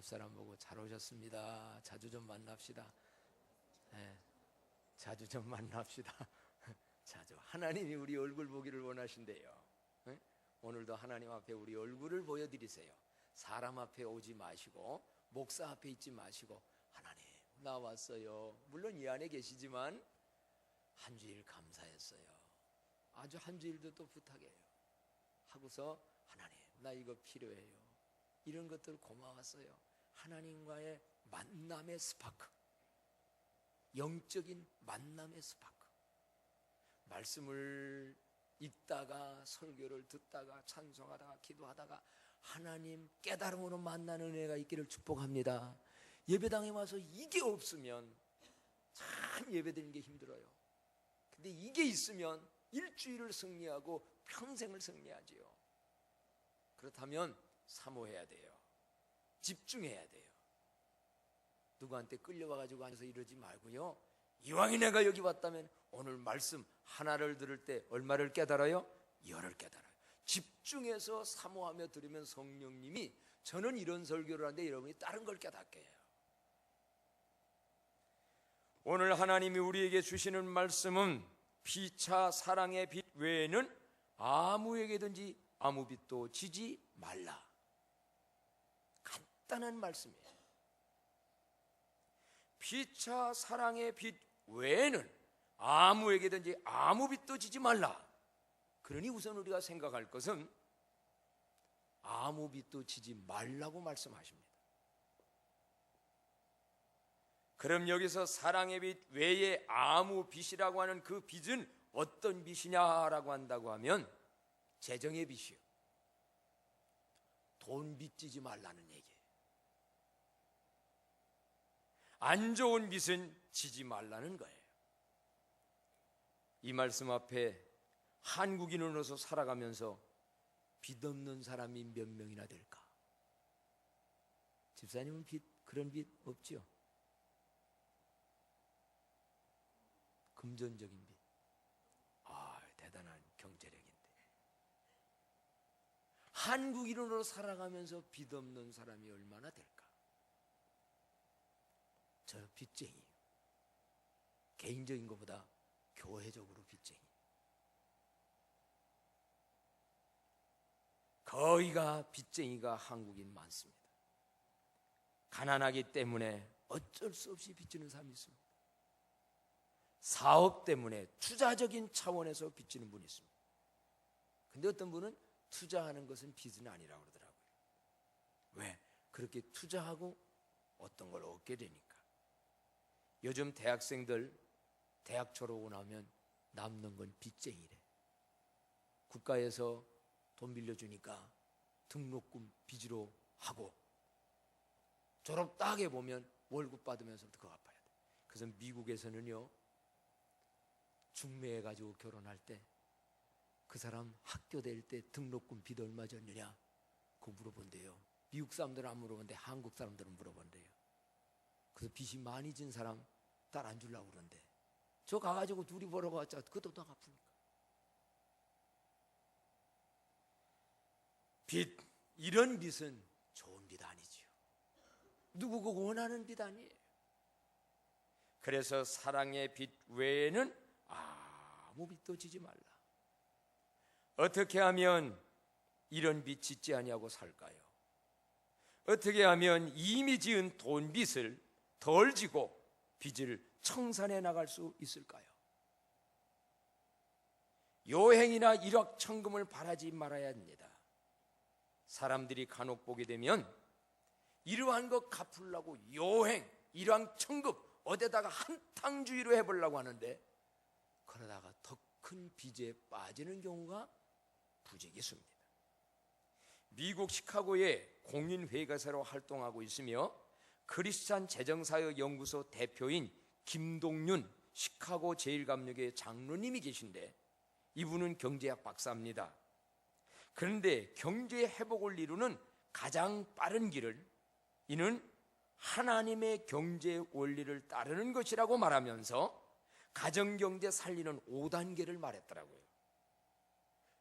옆사람 보고 잘 오셨습니다. 자주 좀 만납시다. 네, 자주 좀 만납시다. 자주. 하나님이 우리 얼굴 보기를 원하신대요. 네? 오늘도 하나님 앞에 우리 얼굴을 보여드리세요. 사람 앞에 오지 마시고 목사 앞에 있지 마시고 하나님 나 왔어요. 물론 이 안에 계시지만 한 주일 감사했어요. 아주 한 주일도 또 부탁해요. 하고서 하나님 나 이거 필요해요. 이런 것들 고마웠어요. 하나님과의 만남의 스파크, 영적인 만남의 스파크. 말씀을 읽다가 설교를 듣다가 찬송하다가 기도하다가 하나님 깨달음으로 만나는 은혜가 있기를 축복합니다. 예배당에 와서 이게 없으면 참 예배드리는 게 힘들어요. 근데 이게 있으면 일주일을 승리하고 평생을 승리하지요. 그렇다면 사모해야 돼요. 집중해야 돼요. 누구한테 끌려와가지고 앉아서 이러지 말고요. 이왕이 내가 여기 왔다면 오늘 말씀 하나를 들을 때 얼마를 깨달아요? 열을 깨달아요. 집중해서 사모하며 들으면 성령님이 저는 이런 설교를 하는데 여러분이 다른 걸 깨닫게 해요. 오늘 하나님이 우리에게 주시는 말씀은 피차 사랑의 빛 외에는 아무에게든지 아무 빛도 지지 말라. 간단한 말씀이에요. 피차 사랑의 빛 외에는 아무에게든지 아무 빛도 지지 말라. 그러니 우선 우리가 생각할 것은 아무 빛도 지지 말라고 말씀하십니다. 그럼 여기서 사랑의 빛 외에 아무 빛이라고 하는 그 빛은 어떤 빛이냐라고 한다고 하면 재정의 빛이요. 돈 빚지지 말라는 얘기예요. 안 좋은 빛은 지지 말라는 거예요. 이 말씀 앞에 한국인으로서 살아가면서 빚 없는 사람이 몇 명이나 될까? 집사님은 그런 빚 없지요? 금전적인 빚. 대단한 경제력인데. 한국인으로 살아가면서 빚 없는 사람이 얼마나 될까? 저 빚쟁이. 개인적인 것보다 교회적으로 빚쟁이. 거의가 빚쟁이가 한국인 많습니다. 가난하기 때문에 어쩔 수 없이 빚지는 사람이 있습니다. 사업 때문에 투자적인 차원에서 빚지는 분이 있습니다. 근데 어떤 분은 투자하는 것은 빚은 아니라고 그러더라고요. 왜? 그렇게 투자하고 어떤 걸 얻게 되니까. 요즘 대학생들 대학 졸업하고 나면 남는 건 빚쟁이래. 국가에서 돈 빌려주니까 등록금 빚으로 하고 졸업 딱 해보면 월급 받으면서부터 그거 갚아야 돼. 그래서 미국에서는요, 중매해가지고 결혼할 때 그 사람 학교 다닐 때 등록금 빚 얼마 졌느냐 그거 물어본대요. 미국 사람들은 안 물어본대. 한국 사람들은 물어본대요. 그래서 빚이 많이 진 사람 딸 안 주려고 그러는데 저 가가지고 둘이 벌어 갔자 그것도 다 갚으니까. 빚, 이런 빚은 좋은 빚 아니지요. 누구가 원하는 빚 아니에요. 그래서 사랑의 빚 외에는 아무 빚도 지지 말라. 어떻게 하면 이런 빚 짓지 아니하고 살까요? 어떻게 하면 이미 지은 돈 빚을 덜 지고 빚을 청산해 나갈 수 있을까요? 요행이나 일확천금을 바라지 말아야 합니다. 사람들이 간혹 보게 되면 이러한 것 갚으려고 요행, 일확천금 어디다가 한탕주의로 해보려고 하는데 그러다가 더 큰 빚에 빠지는 경우가 부지기수입니다. 미국 시카고의 공인회계사로 활동하고 있으며 크리스찬 재정사역 연구소 대표인 김동윤 시카고 제1감리교회 장로님이 계신데 이분은 경제학 박사입니다. 그런데 경제 회복을 이루는 가장 빠른 길을 이는 하나님의 경제 원리를 따르는 것이라고 말하면서 가정경제 살리는 5단계를 말했더라고요.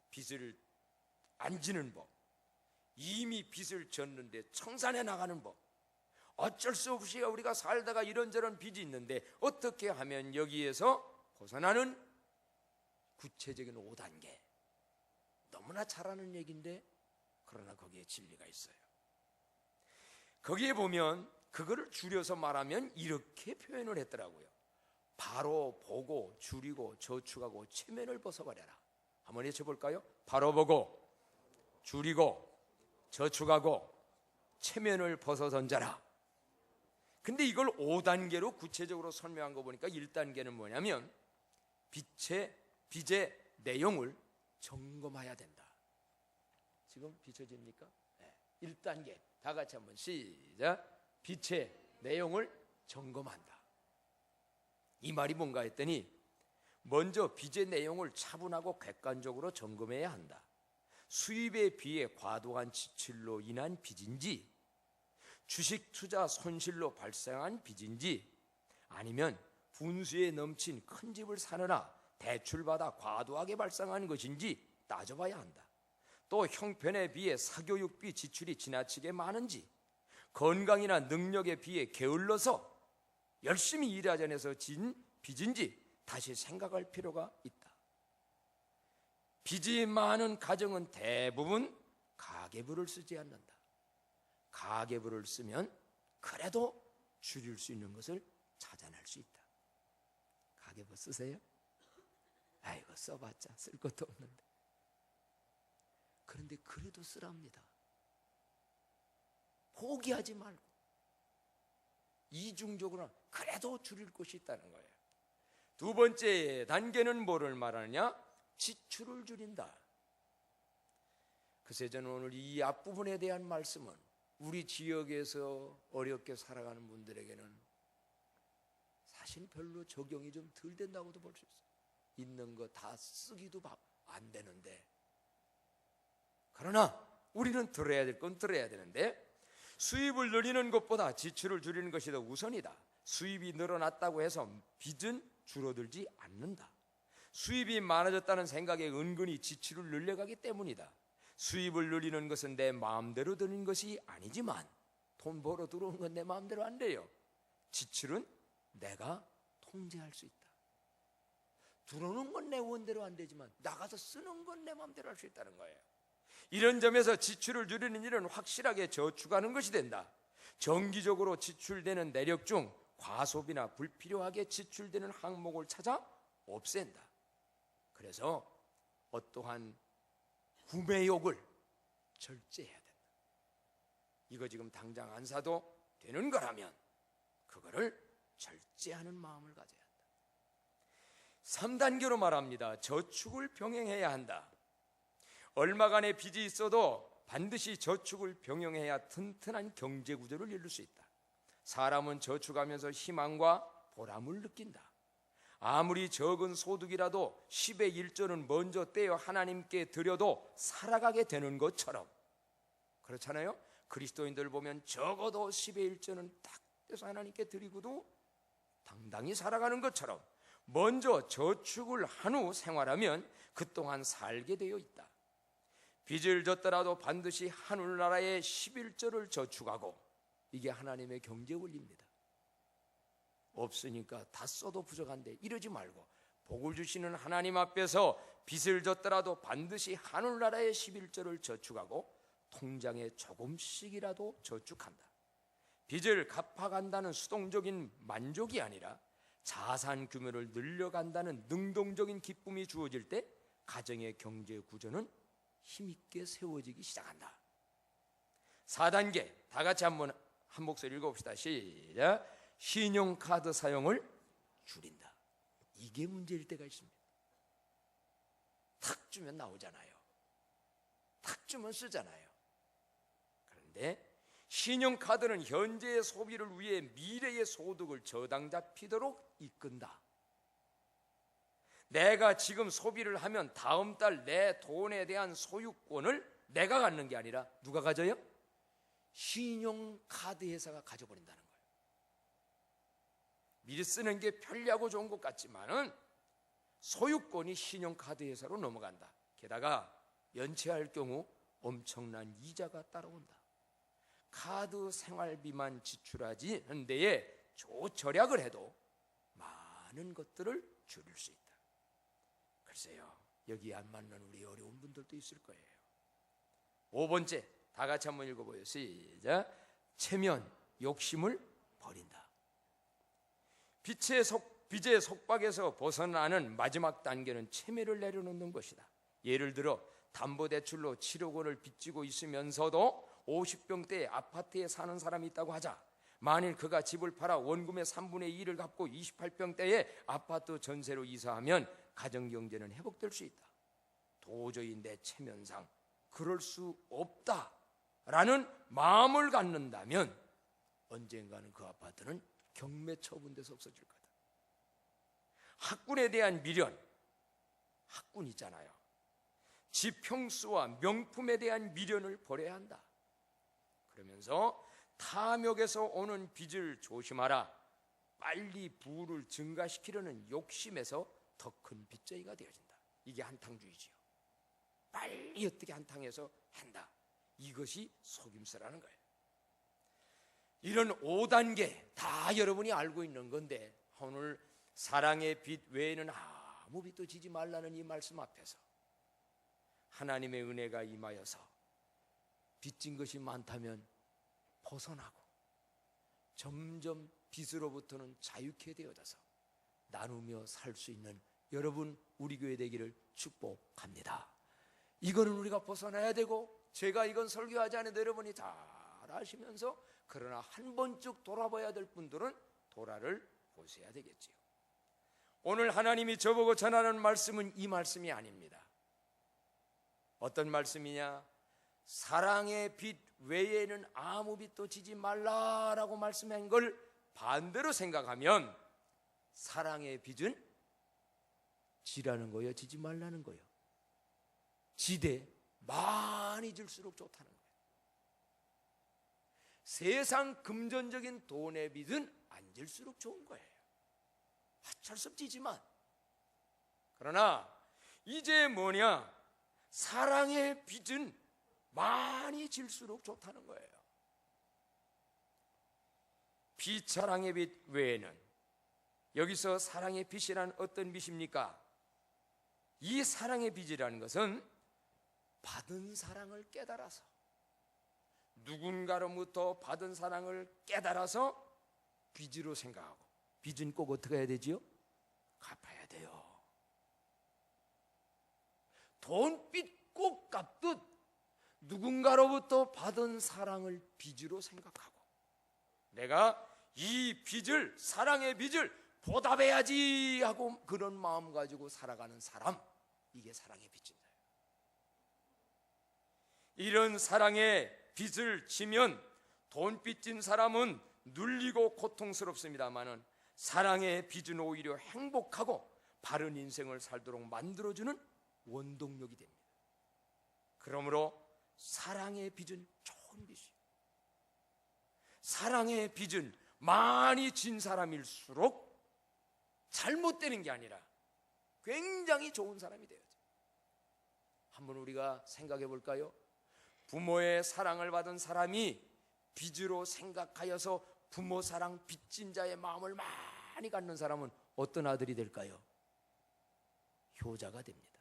빚을 안 지는 법, 이미 빚을 졌는데 청산해 나가는 법, 어쩔 수 없이 우리가 살다가 이런저런 빚이 있는데 어떻게 하면 여기에서 벗어나는 구체적인 5단계. 너무나 잘하는 얘기인데 그러나 거기에 진리가 있어요. 거기에 보면 그거를 줄여서 말하면 이렇게 표현을 했더라고요. 바로 보고 줄이고 저축하고 체면을 벗어버려라. 한번 외쳐볼까요? 바로 보고 줄이고 저축하고 체면을 벗어 던져라. 근데 이걸 5단계로 구체적으로 설명한 거 보니까 1단계는 뭐냐면 빚의 내용을 점검해야 된다. 지금 비춰집니까? 네. 1단계 다 같이 한번 시작. 빚의 내용을 점검한다. 이 말이 뭔가 했더니 먼저 빚의 내용을 차분하고 객관적으로 점검해야 한다. 수입에 비해 과도한 지출로 인한 빚인지, 주식 투자 손실로 발생한 빚인지, 아니면 분수에 넘친 큰 집을 사느라 대출받아 과도하게 발생한 것인지 따져봐야 한다. 또 형편에 비해 사교육비 지출이 지나치게 많은지, 건강이나 능력에 비해 게을러서 열심히 일하지 않아서 진 빚인지 다시 생각할 필요가 있다. 빚이 많은 가정은 대부분 가계부를 쓰지 않는다. 가계부를 쓰면 그래도 줄일 수 있는 것을 찾아낼 수 있다. 가계부 쓰세요? 아이고 써봤자 쓸 것도 없는데. 그런데 그래도 쓰랍니다. 포기하지 말고 이중적으로 그래도 줄일 것이 있다는 거예요. 두 번째 단계는 뭐를 말하느냐? 지출을 줄인다. 글쎄 저는 오늘 이 앞부분에 대한 말씀은 우리 지역에서 어렵게 살아가는 분들에게는 사실 별로 적용이 좀 덜 된다고도 볼 수 있어요. 있는 거 다 쓰기도 안 되는데, 그러나 우리는 들어야 될 건 들어야 되는데, 수입을 늘리는 것보다 지출을 줄이는 것이 더 우선이다. 수입이 늘어났다고 해서 빚은 줄어들지 않는다. 수입이 많아졌다는 생각에 은근히 지출을 늘려가기 때문이다. 수입을 늘리는 것은 내 마음대로 드는 것이 아니지만 돈 벌어 들어온 건 내 마음대로 안 돼요. 지출은 내가 통제할 수 있다. 들어오는 건 내 원대로 안 되지만 나가서 쓰는 건 내 마음대로 할 수 있다는 거예요. 이런 점에서 지출을 줄이는 일은 확실하게 저축하는 것이 된다. 정기적으로 지출되는 내력 중 과소비나 불필요하게 지출되는 항목을 찾아 없앤다. 그래서 어떠한 구매욕을 절제해야 된다. 이거 지금 당장 안 사도 되는 거라면 그거를 절제하는 마음을 가져야 한다. 3단계로 말합니다. 저축을 병행해야 한다. 얼마간의 빚이 있어도 반드시 저축을 병행해야 튼튼한 경제 구조를 이룰 수 있다. 사람은 저축하면서 희망과 보람을 느낀다. 아무리 적은 소득이라도 10의 1조는 먼저 떼어 하나님께 드려도 살아가게 되는 것처럼, 그렇잖아요? 그리스도인들 보면 적어도 10의 1조는 딱 떼서 하나님께 드리고도 당당히 살아가는 것처럼 먼저 저축을 한 후 생활하면 그동안 살게 되어 있다. 빚을 졌더라도 반드시 하늘나라의 11조를 저축하고, 이게 하나님의 경제 원리입니다. 없으니까 다 써도 부족한데 이러지 말고 복을 주시는 하나님 앞에서 빚을 졌더라도 반드시 하늘나라의 11조를 저축하고 통장에 조금씩이라도 저축한다. 빚을 갚아간다는 수동적인 만족이 아니라 자산 규모를 늘려간다는 능동적인 기쁨이 주어질 때 가정의 경제 구조는 힘있게 세워지기 시작한다. 4단계 다 같이 한번 한 목소리 읽어봅시다. 시작. 신용카드 사용을 줄인다. 이게 문제일 때가 있습니다. 탁 주면 나오잖아요. 탁 주면 쓰잖아요. 그런데 신용카드는 현재의 소비를 위해 미래의 소득을 저당 잡히도록 이끈다. 내가 지금 소비를 하면 다음 달 내 돈에 대한 소유권을 내가 갖는 게 아니라 누가 가져요? 신용카드 회사가 가져버린다는 거예요. 미리 쓰는 게 편리하고 좋은 것 같지만은 소유권이 신용카드 회사로 넘어간다. 게다가 연체할 경우 엄청난 이자가 따라온다. 카드 생활비만 지출하지 한 데에 조절약을 해도 많은 것들을 줄일 수 있다. 글쎄요, 여기 안 맞는 우리 어려운 분들도 있을 거예요. 5번째, 다 같이 한번 읽어보요. 시작. 체면, 욕심을 버린다. 빚의 속박에서 벗어나는 마지막 단계는 체면을 내려놓는 것이다. 예를 들어 담보대출로 7억 원을 빚지고 있으면서도 50평대의 아파트에 사는 사람이 있다고 하자. 만일 그가 집을 팔아 원금의 3분의 2를 갚고 28평대의 아파트 전세로 이사하면 가정경제는 회복될 수 있다. 도저히 내 체면상 그럴 수 없다라는 마음을 갖는다면 언젠가는 그 아파트는 경매 처분돼서 없어질 거다. 학군에 대한 미련, 학군 있잖아요. 집 평수와 명품에 대한 미련을 버려야 한다. 그러면서 탐욕에서 오는 빚을 조심하라. 빨리 부를 증가시키려는 욕심에서 더 큰 빚쟁이가 되어진다. 이게 한탕주의지요. 빨리 어떻게 한탕해서 한다. 이것이 속임수라는 거예요. 이런 5단계 다 여러분이 알고 있는 건데, 오늘 사랑의 빚 외에는 아무 빚도 지지 말라는 이 말씀 앞에서 하나님의 은혜가 임하여서 빚진 것이 많다면 벗어나고 점점 빚으로부터는 자유케 되어져서 나누며 살 수 있는 여러분, 우리 교회 되기를 축복합니다. 이거는 우리가 벗어나야 되고, 제가 이건 설교하지 않아도 여러분이 잘 아시면서, 그러나 한 번쯤 돌아봐야 될 분들은 돌아를 보셔야 되겠지요. 오늘 하나님이 저보고 전하는 말씀은 이 말씀이 아닙니다. 어떤 말씀이냐? 사랑의 빚 외에는 아무 빚도 지지 말라라고 말씀한 걸 반대로 생각하면 사랑의 빚은 지라는 거예요, 지지 말라는 거예요? 지되 많이 질수록 좋다는 거예요. 세상 금전적인 돈의 빚은 안 질수록 좋은 거예요. 철섭 지지만. 그러나 이제 뭐냐? 사랑의 빚은 많이 질수록 좋다는 거예요. 비사랑의 빚 외에는, 여기서 사랑의 빚이란 어떤 빚입니까? 이 사랑의 빚이라는 것은 받은 사랑을 깨달아서, 누군가로부터 받은 사랑을 깨달아서 빚으로 생각하고, 빚은 꼭 어떻게 해야 되지요? 갚아야 돼요. 돈빚 꼭 갚듯 누군가로부터 받은 사랑을 빚으로 생각하고, 내가 이 빚을, 사랑의 빚을 보답해야지 하고 그런 마음 가지고 살아가는 사람, 이게 사랑의 빚입니다. 이런 사랑의 빚을 지면 돈 빚진 사람은 눌리고 고통스럽습니다마는, 사랑의 빚은 오히려 행복하고 바른 인생을 살도록 만들어주는 원동력이 됩니다. 그러므로 사랑의 빚은 좋은 빚이에요. 사랑의 빚은 많이 진 사람일수록 잘못되는 게 아니라 굉장히 좋은 사람이 되어져. 한번 우리가 생각해 볼까요? 부모의 사랑을 받은 사람이 빚으로 생각하여서 부모 사랑 빚진 자의 마음을 많이 갖는 사람은 어떤 아들이 될까요? 효자가 됩니다.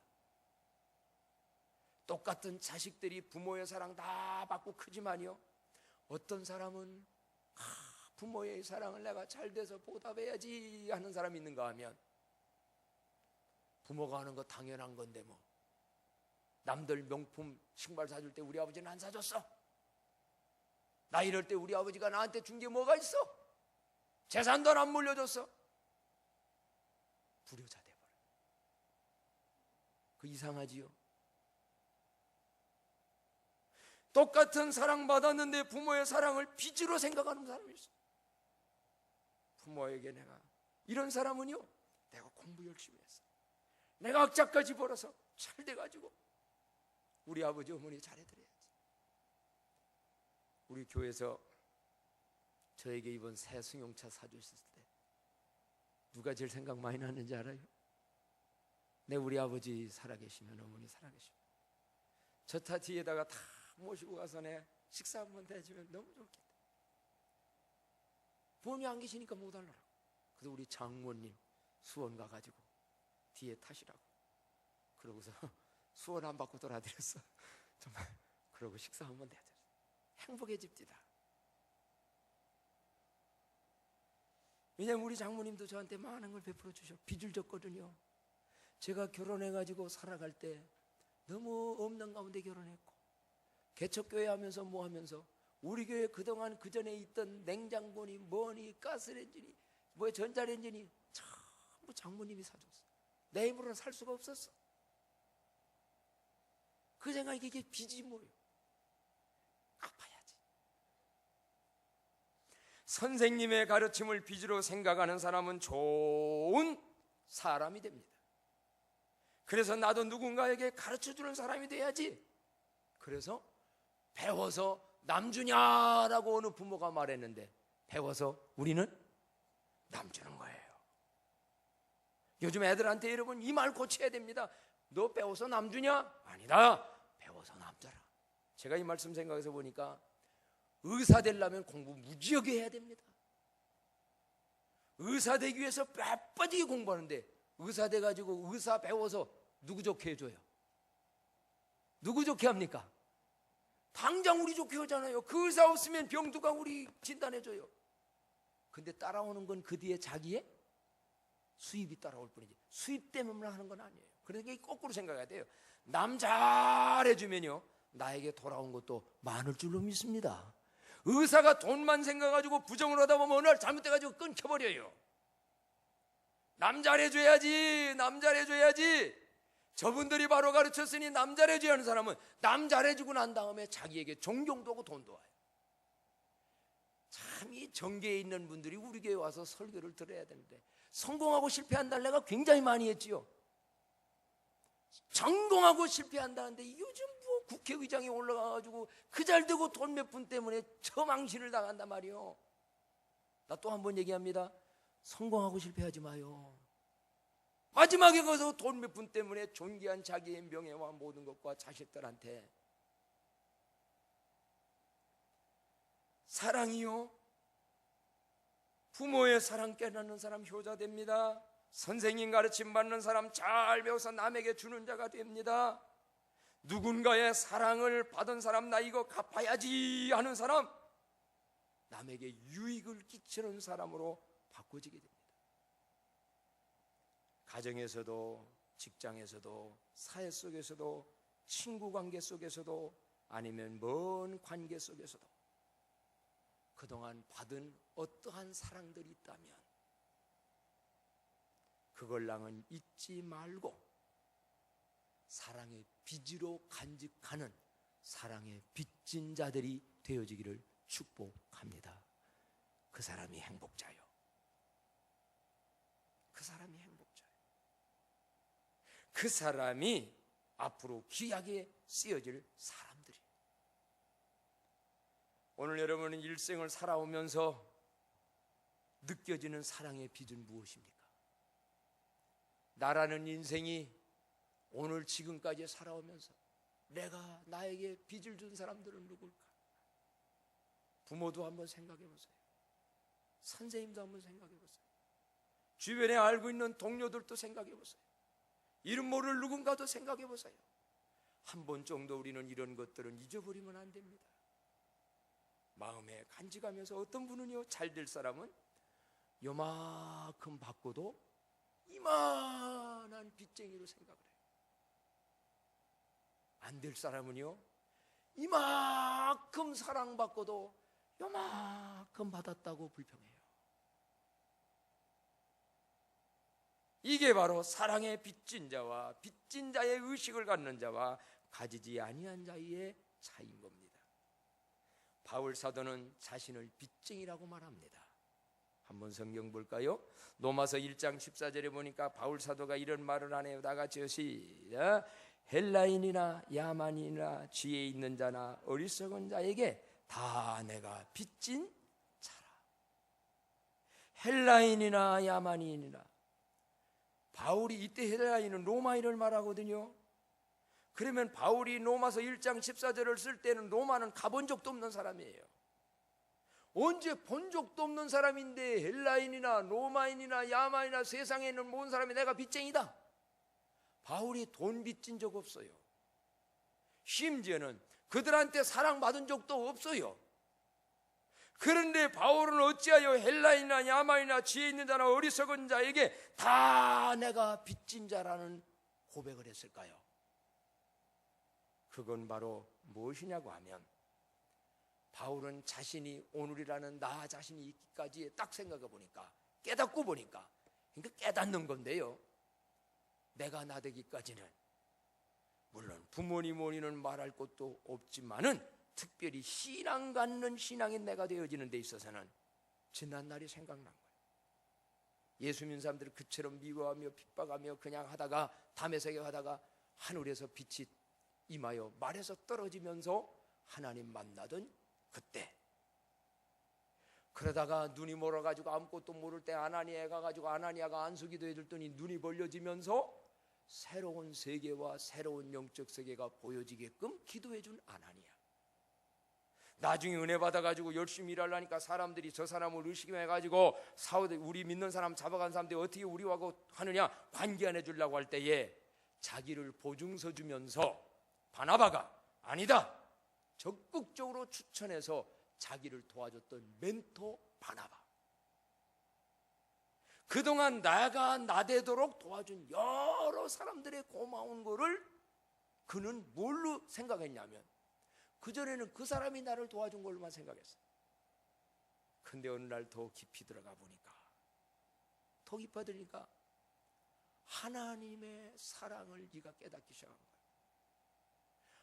똑같은 자식들이 부모의 사랑 다 받고 크지만요, 어떤 사람은 부모의 사랑을 내가 잘 돼서 보답해야지 하는 사람이 있는가 하면, 부모가 하는 거 당연한 건데 뭐, 남들 명품 신발 사줄 때 우리 아버지는 안 사줬어? 나 이럴 때 우리 아버지가 나한테 준 게 뭐가 있어? 재산도 안 물려줬어? 불효자 돼버려. 그 이상하지요? 똑같은 사랑 받았는데 부모의 사랑을 빚으로 생각하는 사람이 있어. 부모에게 내가, 이런 사람은요, 내가 공부 열심히 했어, 내가 학자까지 벌어서 잘 돼가지고 우리 아버지 어머니 잘해드려야지. 우리 교회에서 저에게 이번 새 승용차 사주셨을 때 누가 제일 생각 많이 났는지 알아요? 내 우리 아버지 살아계시면, 어머니 살아계시면 저 차 뒤에다가 다 모시고 가서 내 식사 한번 대주면 너무 좋겠다. 부모님이 안 계시니까 못 하려고. 그래서 우리 장모님 수원 가가지고 뒤에 타시라고. 그러고서 수원 안 받고 돌아드렸어. 정말. 그러고 식사 한번 대줘. 행복해집디다. 왜냐면 우리 장모님도 저한테 많은 걸 베풀어 주셔. 빚을 졌거든요. 제가 결혼해가지고 살아갈 때 너무 없는 가운데 결혼했고, 개척교회 하면서 뭐 하면서 우리 교회 그동안 그 전에 있던 냉장고니 뭐니 가스레인지니 뭐 전자레인지니 전부 장모님이 사줬어. 내 힘으로는 살 수가 없었어. 그 생각이 이게 빚이 뭐예요? 갚아야지. 선생님의 가르침을 빚으로 생각하는 사람은 좋은 사람이 됩니다. 그래서 나도 누군가에게 가르쳐주는 사람이 돼야지. 그래서 배워서 남주냐라고 어느 부모가 말했는데, 배워서 우리는 남주는 거예요. 요즘 애들한테 여러분 이 말 고쳐야 됩니다. 너 배워서 남주냐? 아니다. 배워서 남주라. 제가 이 말씀 생각해서 보니까 의사 되려면 공부 무지하게 해야 됩니다. 의사 되기 위해서 뼈빠지게 공부하는데, 의사 돼가지고 의사 배워서 누구 좋게 해줘요? 누구 좋게 합니까? 당장 우리 좋게 하잖아요. 그 의사 없으면 병두가 우리 진단해줘요. 근데 따라오는 건 그 뒤에 자기의 수입이 따라올 뿐이지, 수입 때문에 하는 건 아니에요. 그러니까 거꾸로 생각해야 돼요. 남 잘해주면요 나에게 돌아온 것도 많을 줄로 믿습니다. 의사가 돈만 생각가지고 부정을 하다 보면 어느 날 잘못돼가지고 끊겨버려요. 남 잘해줘야지, 남 잘해줘야지. 저분들이 바로 가르쳤으니 남 잘해줘야 하는 사람은 남 잘해주고 난 다음에 자기에게 존경도 하고 돈도 와요. 참 이 정계에 있는 분들이 우리 교회 와서 설교를 들어야 되는데, 성공하고 실패한다는 내가 굉장히 많이 했지요. 성공하고 실패한다는데 요즘 뭐 국회의장이 올라가가지고 그 잘되고 돈 몇 푼 때문에 저 망신을 당한단 말이요. 나 또 한 번 얘기합니다. 성공하고 실패하지 마요. 마지막에 가서 돈 몇 푼 때문에 존귀한 자기의 명예와 모든 것과 자식들한테. 사랑이요, 부모의 사랑 깨닫는 사람 효자 됩니다. 선생님 가르침 받는 사람 잘 배워서 남에게 주는 자가 됩니다. 누군가의 사랑을 받은 사람, 나 이거 갚아야지 하는 사람, 남에게 유익을 끼치는 사람으로 바꿔지게 됩니다. 가정에서도, 직장에서도, 사회 속에서도, 친구 관계 속에서도, 아니면 먼 관계 속에서도 그동안 받은 어떠한 사랑들이 있다면 그걸랑은 잊지 말고 사랑의 빚으로 간직하는 사랑의 빚진 자들이 되어지기를 축복합니다. 그 사람이 행복자요. 그 사람이 행복자요. 그 사람이 앞으로 귀하게 쓰여질 사람들이에요. 오늘 여러분은 일생을 살아오면서 느껴지는 사랑의 빚은 무엇입니까? 나라는 인생이 오늘 지금까지 살아오면서 내가 나에게 빚을 준 사람들은 누굴까? 부모도 한번 생각해 보세요. 선생님도 한번 생각해 보세요. 주변에 알고 있는 동료들도 생각해 보세요. 이름 모를 누군가도 생각해 보세요. 한 번 정도 우리는 이런 것들은 잊어버리면 안 됩니다. 마음에 간직하면서, 어떤 분은요, 잘 될 사람은 요만큼 받고도 이만한 빚쟁이로 생각을 해요. 안 될 사람은요, 이만큼 사랑받고도 요만큼 받았다고 불평해요. 이게 바로 사랑의 빚진 자와 빚진 자의 의식을 갖는 자와 가지지 아니한 자의 차이인 겁니다. 바울 사도는 자신을 빚쟁이라고 말합니다. 한번 성경 볼까요? 로마서 1장 14절에 보니까 바울 사도가 이런 말을 하네요. 다 같이 시작. 헬라인이나 야만인이나 지혜 있는 자나 어리석은 자에게 다 내가 빚진 자라. 헬라인이나 야만인이나, 바울이 이때 헬라인은 로마인을 말하거든요. 그러면 바울이 로마서 1장 14절을 쓸 때는 로마는 가본 적도 없는 사람이에요. 언제 본 적도 없는 사람인데 헬라인이나 로마인이나 야만이나 세상에 있는 모든 사람이 내가 빚쟁이다. 바울이 돈 빚진 적 없어요. 심지어는 그들한테 사랑받은 적도 없어요. 그런데 바울은 어찌하여 헬라인이나 야만이나 지혜 있는 자나 어리석은 자에게 다 내가 빚진 자라는 고백을 했을까요? 그건 바로 무엇이냐고 하면 바울은 자신이 오늘이라는 나 자신이 있기까지 딱 생각해 보니까 깨닫고 보니까 그러니까 깨닫는 건데요. 내가 나 되기까지는 물론 부모님 원인은 말할 것도 없지만은 특별히 신앙 갖는 신앙인 내가 되어지는 데 있어서는 지난 날이 생각난 거예요. 예수 믿는 사람들을 그처럼 미워하며 핍박하며 그냥 하다가 담에 새겨 하다가 하늘에서 빛이 임하여 말에서 떨어지면서 하나님 만나던 그때, 그러다가 눈이 멀어가지고 아무것도 모를 때 아나니아에 가가지고 아나니아가 안수기도 해줬더니 눈이 벌려지면서 새로운 세계와 새로운 영적 세계가 보여지게끔 기도해준 아나니아. 나중에 은혜 받아가지고 열심히 일하려니까 사람들이 저 사람을 의식해가지고 우리 믿는 사람 잡아간 사람들이 어떻게 우리하고 하느냐 관계 안 해주려고 할 때에 자기를 보증서 주면서 바나바가 아니다 적극적으로 추천해서 자기를 도와줬던 멘토 바나바. 그동안 나가 나되도록 도와준 여러 사람들의 고마운 거를 그는 뭘로 생각했냐면 그전에는 그 사람이 나를 도와준 걸로만 생각했어. 근데 어느 날 더 깊이 들어가 보니까 더 깊어지니까 하나님의 사랑을 네가 깨닫기 시작한 거야.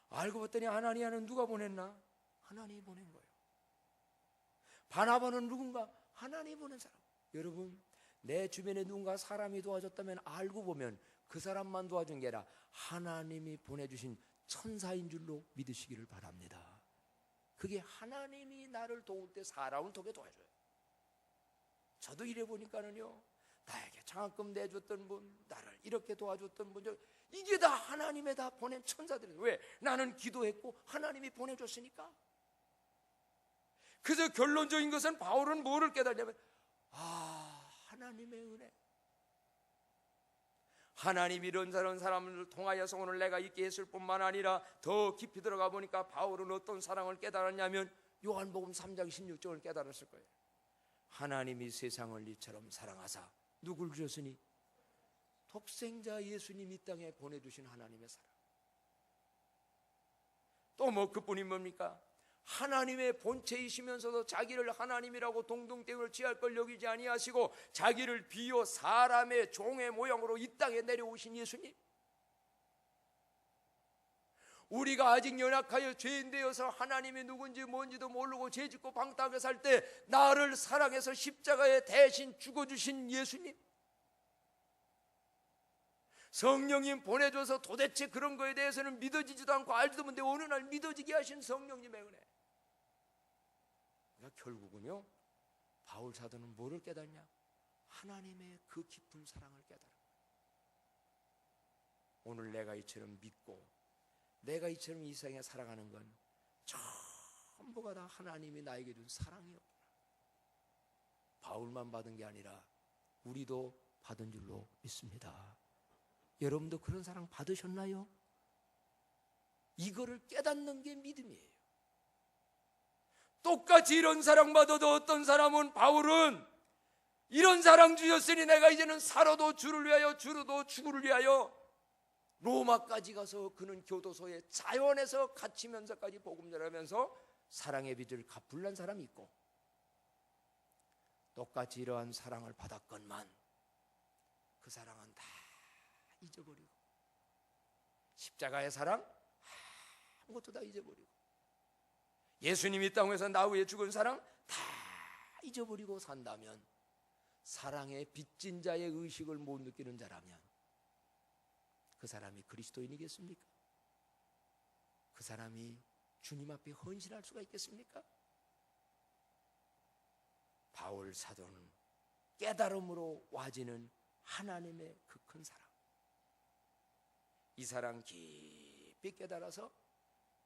알고 봤더니 아나니아는 누가 보냈나? 하나님이 보낸 거예요. 바나바는 누군가? 하나님이 보낸 사람. 여러분, 내 주변에 누군가 사람이 도와줬다면 알고 보면 그 사람만 도와준 게 아니라 하나님이 보내주신 천사인 줄로 믿으시기를 바랍니다. 그게 하나님이 나를 도울 때 사람을 통해 도와줘요. 저도 이래 보니까는요, 나에게 장학금 내줬던 분, 나를 이렇게 도와줬던 분, 이게 다 하나님의 다 보낸 천사들이에요. 왜? 나는 기도했고 하나님이 보내줬으니까. 그래서 결론적인 것은 바울은 뭐를 깨달냐면 하나님의 은혜. 하나님이 이런 사람을 통하여서 오늘 내가 있게 했을 뿐만 아니라 더 깊이 들어가 보니까 바울은 어떤 사랑을 깨달았냐면 요한복음 3장 16절을 깨달았을 거예요. 하나님이 세상을 이처럼 사랑하사 누굴 주셨으니 독생자 예수님 이 땅에 보내주신 하나님의 사랑. 또 뭐 그뿐이 뭡니까? 하나님의 본체이시면서도 자기를 하나님이라고 동등됨을 취할 걸 여기지 아니하시고 자기를 비워 사람의 종의 모양으로 이 땅에 내려오신 예수님. 우리가 아직 연약하여 죄인 되어서 하나님이 누군지 뭔지도 모르고 죄짓고 방탕하게 살 때 나를 사랑해서 십자가에 대신 죽어주신 예수님. 성령님 보내줘서 도대체 그런 거에 대해서는 믿어지지도 않고 알지도 못했는데 어느 날 믿어지게 하신 성령님의 은혜. 그러니까 결국은요, 바울 사도는 뭐를 깨닫냐? 하나님의 그 깊은 사랑을 깨달아. 오늘 내가 이처럼 믿고 내가 이처럼 이 세상에 살아가는 건 전부가 다 하나님이 나에게 준 사랑이었구나. 바울만 받은 게 아니라 우리도 받은 줄로 믿습니다. 여러분도 그런 사랑 받으셨나요? 이거를 깨닫는 게 믿음이에요. 똑같이 이런 사랑 받아도 어떤 사람은 바울은 이런 사랑 주셨으니 내가 이제는 살아도 주를 위하여 죽어도 주를 위하여 로마까지 가서 그는 교도소에 자원해서 갇히면서까지 복음 전하면서 사랑의 빚을 갚으려는 사람이 있고, 똑같이 이러한 사랑을 받았건만 그 사랑은 다 잊어버리고 십자가의 사랑 아무것도 다 잊어버리고 예수님이 땅에서 나 위해 죽은 사랑 다 잊어버리고 산다면, 사랑의 빚진 자의 의식을 못 느끼는 자라면 그 사람이 그리스도인이겠습니까? 그 사람이 주님 앞에 헌신할 수가 있겠습니까? 바울 사도는 깨달음으로 와지는 하나님의 그 큰 사랑, 이 사랑 깊이 깊이 깨달아서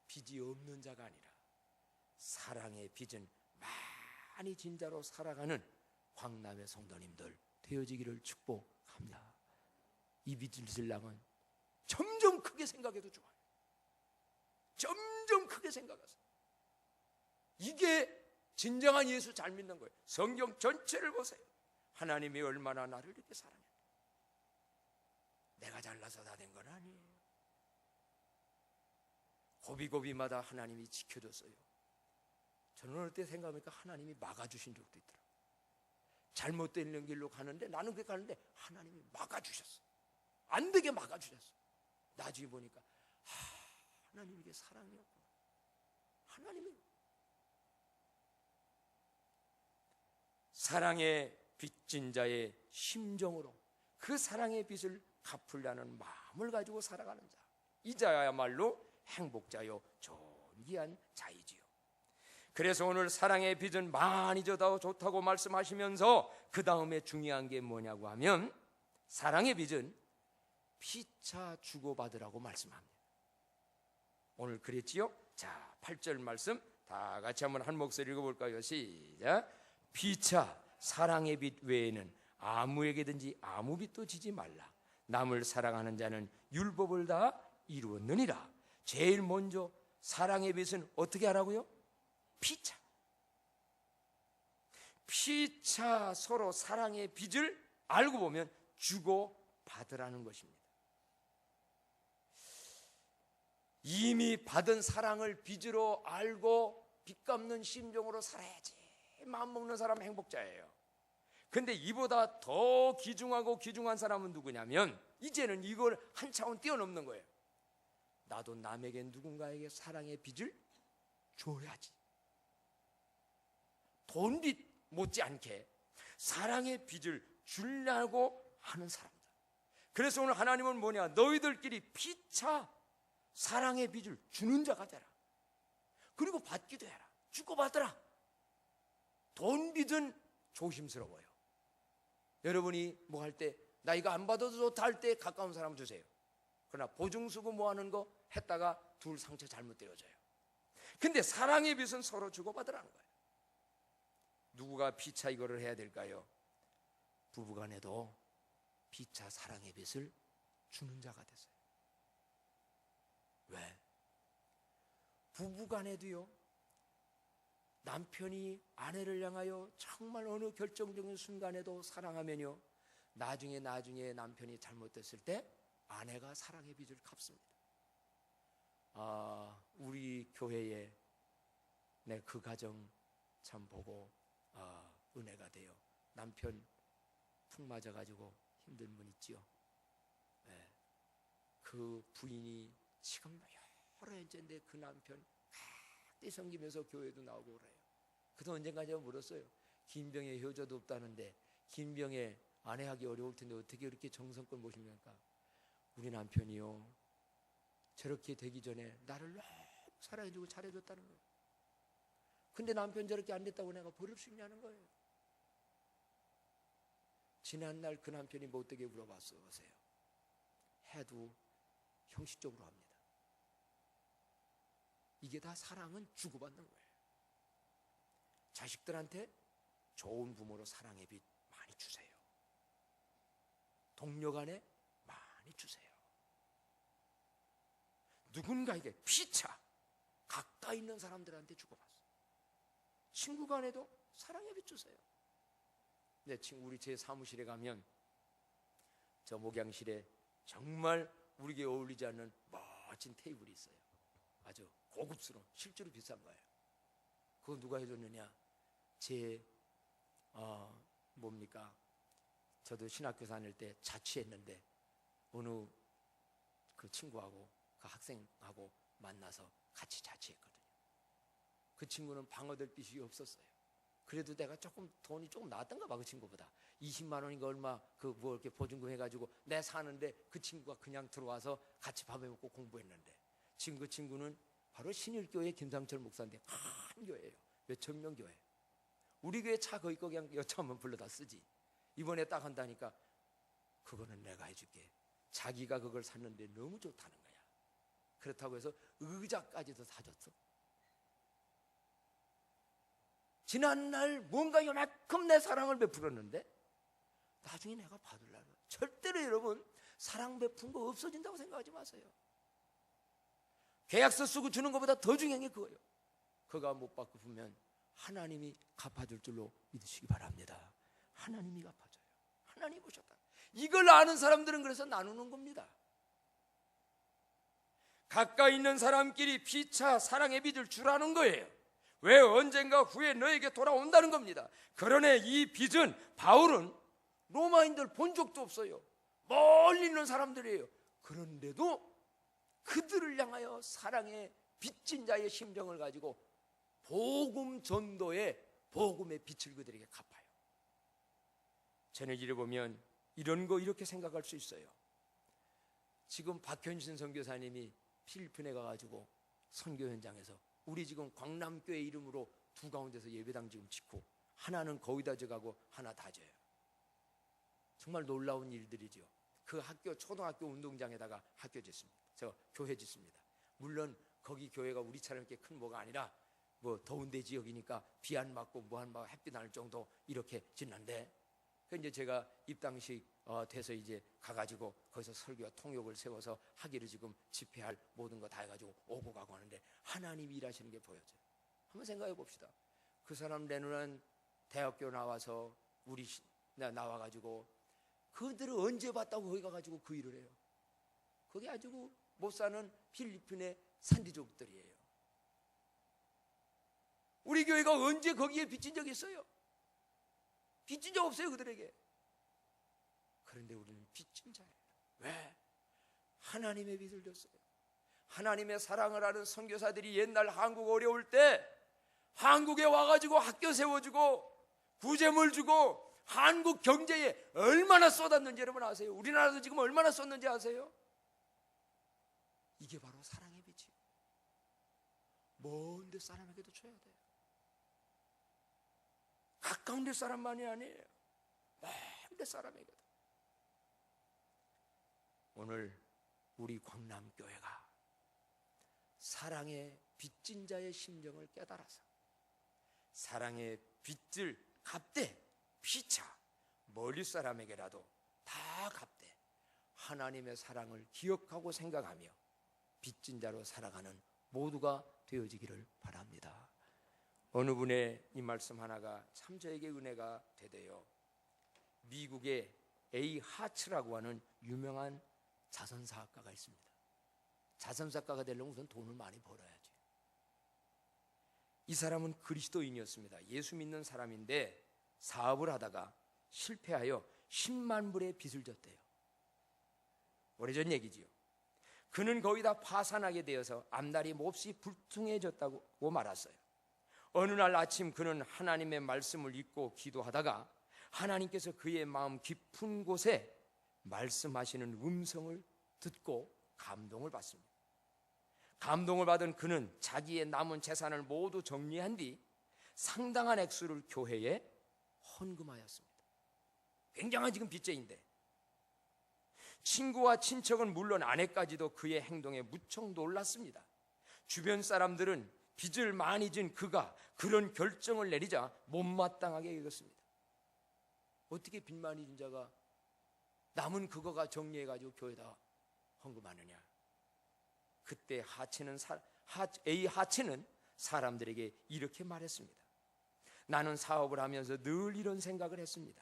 빚이 없는 자가 아니라 사랑의 빚은 많이 진 자로 살아가는 광남의 성도님들 되어지기를 축복합니다. 이 빚을 신랑은 점점 크게 생각해도 좋아요. 점점 크게 생각하세요. 이게 진정한 예수 잘 믿는 거예요. 성경 전체를 보세요. 하나님이 얼마나 나를 이렇게 사랑해. 내가 잘나서 다 된 건 아니에요. 고비고비마다 하나님이 지켜줬어요. 저는 어느 때 생각하니까 하나님이 막아주신 적도 있더라고요. 잘못된 길로 가는데, 나는 그렇게 가는데 하나님이 막아주셨어. 안 되게 막아주셨어. 나중에 보니까 하나님 이게 사랑이었구나. 하나님이 사랑의 빚진 자의 심정으로 그 사랑의 빚을 갚으려는 마음을 가지고 살아가는 자, 이 자야말로 행복자요 존귀한 자이지요. 그래서 오늘 사랑의 빚은 많이 져도 좋다고 말씀하시면서 그 다음에 중요한 게 뭐냐고 하면 사랑의 빚은 피차 주고받으라고 말씀합니다. 오늘 그랬지요? 자, 8절 말씀 다 같이 한번 한 목소리 읽어볼까요? 시작. 피차 사랑의 빚 외에는 아무에게든지 아무 빚도 지지 말라. 남을 사랑하는 자는 율법을 다 이루었느니라. 제일 먼저 사랑의 빚은 어떻게 하라고요? 피차. 피차 서로 사랑의 빚을 알고 보면 주고받으라는 것입니다. 이미 받은 사랑을 빚으로 알고 빚 갚는 심정으로 살아야지 마음 먹는 사람은 행복자예요. 근데 이보다 더 귀중하고 귀중한 사람은 누구냐면 이제는 이걸 한 차원 뛰어넘는 거예요. 나도 남에게 누군가에게 사랑의 빚을 줘야지. 돈빚 못지않게 사랑의 빚을 주려고 하는 사람들. 그래서 오늘 하나님은 뭐냐? 너희들끼리 피차 사랑의 빚을 주는 자가 되라. 그리고 받기도 해라. 주고받으라. 돈빚은 조심스러워요. 여러분이 뭐 할 때 나 이거 안 받아도 좋다 할 때 가까운 사람 주세요. 그러나 보증수고 뭐 하는 거 했다가 둘 상처 잘못 되어져요. 근데 사랑의 빚은 서로 주고받으라는 거예요. 누구가 피차 이거를 해야 될까요? 부부간에도 피차 사랑의 빚을 주는 자가 되세요. 왜? 부부간에도요, 남편이 아내를 향하여 정말 어느 결정적인 순간에도 사랑하면요, 나중에 남편이 잘못됐을 때 아내가 사랑의 빚을 갚습니다. 우리 교회에 내 그 가정 참 보고 은혜가 돼요. 남편 푹 맞아가지고 힘든 분 있지요. 네. 그 부인이 지금 여러 해인데 그 남편 때 섬기면서 교회도 나오고 그래요. 그래서 언젠가 제가 물었어요. 김병의 효자도 없다는데 김병의 아내하기 어려울 텐데 어떻게 이렇게 정성껏 모십니까? 우리 남편이요, 저렇게 되기 전에 나를 너무 사랑해주고 잘해줬다는 거예요. 근데 남편 저렇게 안 됐다고 내가 버릴 수 있냐는 거예요. 지난날 그 남편이 뭐 어떻게 물어봤어요? 해도 형식적으로 합니다. 이게 다 사랑은 주고받는 거예요. 자식들한테 좋은 부모로 사랑의 빚 많이 주세요. 동료 간에 많이 주세요. 누군가에게 피차 가까이 있는 사람들한테 주고받습니다. 친구 간에도 사랑의 빚 주세요. 내 친구, 우리 제 사무실에 가면 저 목양실에 정말 우리에게 어울리지 않는 멋진 테이블이 있어요. 아주 고급스러운, 실제로 비싼 거예요. 그거 누가 해줬느냐? 저도 신학교 다닐 때 자취했는데 어느 그 친구하고 그 학생하고 만나서 같이 자취했거든요. 그 친구는 방어될 빚이 없었어요. 그래도 내가 돈이 조금 나왔던가 봐, 그 친구보다. 20만 원인가 얼마 이렇게 보증금 해가지고 내 사는데 그 친구가 그냥 들어와서 같이 밥해 먹고 공부했는데, 지금 그 친구는 바로 신일교회 김상철 목사인데 큰 교회예요. 몇천 명 교회. 우리 교회 차 거기 그냥 여차하면 불러다 쓰지. 이번에 딱 한다니까 그거는 내가 해줄게. 자기가 그걸 샀는데 너무 좋다는 거야. 그렇다고 해서 의자까지도 사줬어. 지난날 뭔가 요만큼 내 사랑을 베풀었는데 나중에 내가 받으려고. 절대로 여러분 사랑 베푼 거 없어진다고 생각하지 마세요. 계약서 쓰고 주는 것보다 더 중요한 게 그거예요. 그가 못 갚으면 하나님이 갚아줄 줄로 믿으시기 바랍니다. 하나님이 갚아줘요. 하나님이 보셨다. 이걸 아는 사람들은 그래서 나누는 겁니다. 가까이 있는 사람끼리 피차 사랑의 빚을 주라는 거예요. 왜 언젠가 후에 너에게 돌아온다는 겁니다. 그러나 이 빚은 바울은 로마인들 본 적도 없어요. 멀리 있는 사람들이에요. 그런데도 그들을 향하여 사랑의 빚진 자의 심정을 가지고 복음 전도의 복음의 빛을 그들에게 갚아요. 저는 이를 보면 이런 거 이렇게 생각할 수 있어요. 지금 박현신 선교사님이 필리핀에 가가지고 선교 현장에서 우리 지금 광남교회 이름으로 두 가운데서 예배당 지금 짓고 하나는 거기다 져가고 하나 다 져요. 정말 놀라운 일들이죠. 그 학교 초등학교 운동장에다가 학교 짓습니다. 저 교회 짓습니다. 물론 거기 교회가 우리처럼 이렇게 큰 뭐가 아니라 뭐 더운데 지역이니까 비 안 맞고 뭐 안 맞고 햇빛 날 정도 이렇게 짓는데, 그 이제 제가 입당식 돼서 이제 가가지고 거기서 설교와 통역을 세워서 하기를 지금 집회할 모든 거 다 해가지고 오고 가고 하는데 하나님이 일하시는 게 보여져요. 한번 생각해 봅시다. 그 사람 내놓은 대학교 나와서 우리 나와가지고 그들을 언제 봤다고 거기 가가지고 그 일을 해요. 거기 아주 못 사는 필리핀의 산디족들이에요. 우리 교회가 언제 거기에 빚진 적이 있어요? 빚진 적 없어요 그들에게. 그런데 우리는 빚진 자예요. 왜? 하나님의 빚을 졌어요. 하나님의 사랑을 아는 선교사들이 옛날 한국 어려울 때 한국에 와가지고 학교 세워주고 구제물 주고 한국 경제에 얼마나 쏟았는지 여러분 아세요? 우리나라도 지금 얼마나 쏟는지 아세요? 이게 바로 사랑의 빛이에요. 먼 데 사람에게도 줘야 돼요. 가까운 데 사람만이 아니에요. 먼 데 사람에게도. 오늘 우리 광남교회가 사랑의 빚진 자의 심정을 깨달아서 사랑의 빚을 갚되 피차 멀리 사람에게라도 다 갚되 하나님의 사랑을 기억하고 생각하며 빚진 자로 살아가는 모두가 되어지기를 바랍니다. 어느 분의 이 말씀 하나가 참 저에게 은혜가 되대요. 미국의 A 하츠라고 하는 유명한 자선사학가가 있습니다. 자선사학가가 되려면 우선 돈을 많이 벌어야지. 이 사람은 그리스도인이었습니다. 예수 믿는 사람인데 사업을 하다가 실패하여 10만 불의 빚을 졌대요. 오래전 얘기지요. 그는 거의 다 파산하게 되어서 앞날이 몹시 불투명해졌다고 말았어요. 어느 날 아침 그는 하나님의 말씀을 읽고 기도하다가 하나님께서 그의 마음 깊은 곳에 말씀하시는 음성을 듣고 감동을 받습니다. 감동을 받은 그는 자기의 남은 재산을 모두 정리한 뒤 상당한 액수를 교회에 헌금하였습니다. 굉장한 지금 빚쟁인데 친구와 친척은 물론 아내까지도 그의 행동에 무척 놀랐습니다. 주변 사람들은 빚을 많이 진 그가 그런 결정을 내리자 못마땅하게 여겼습니다. 어떻게 빚 많이 진 자가 남은 그거가 정리해가지고 교회에다 헌금하느냐. 그때 A 하츠는 사람들에게 이렇게 말했습니다. 나는 사업을 하면서 늘 이런 생각을 했습니다.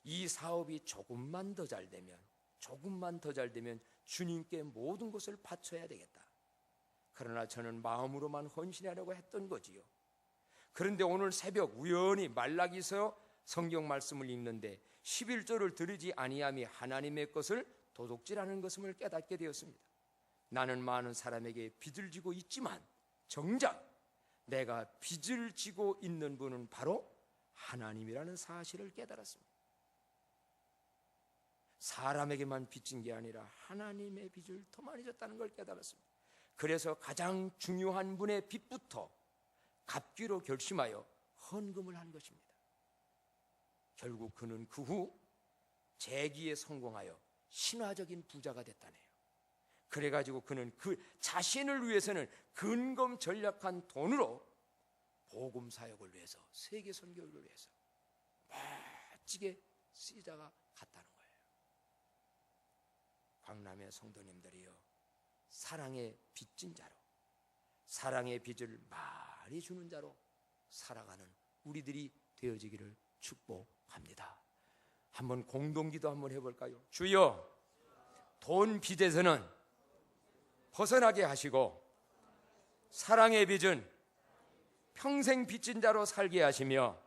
이 사업이 조금만 더 잘 되면 주님께 모든 것을 바쳐야 되겠다. 그러나 저는 마음으로만 헌신하려고 했던 거지요. 그런데 오늘 새벽 우연히 말라기서 성경 말씀을 읽는데 11절을 들으지 아니함이 하나님의 것을 도둑질하는 것임을 깨닫게 되었습니다. 나는 많은 사람에게 빚을 지고 있지만 정작 내가 빚을 지고 있는 분은 바로 하나님이라는 사실을 깨달았습니다. 사람에게만 빚진 게 아니라 하나님의 빚을 더 많이 졌다는 걸 깨달았습니다. 그래서 가장 중요한 분의 빚부터 갚기로 결심하여 헌금을 한 것입니다. 결국 그는 그 후 재기에 성공하여 신화적인 부자가 됐다네요. 그래가지고 그는 그 자신을 위해서는 근검 전략한 돈으로 복음 사역을 위해서, 세계 선교를 위해서 멋지게 쓰다가 갔다는 거예요. 광남의 성도님들이여, 사랑의 빚진 자로, 사랑의 빚을 많이 주는 자로 살아가는 우리들이 되어지기를 축복합니다. 한번 공동기도 한번 해볼까요? 주여, 돈 빚에서는 벗어나게 하시고 사랑의 빚은 평생 빚진 자로 살게 하시며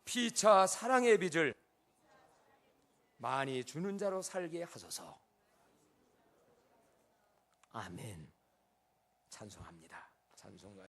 피차 사랑의 빚을 많이 주는 자로 살게 하소서. 아멘. 찬송합니다. 찬송가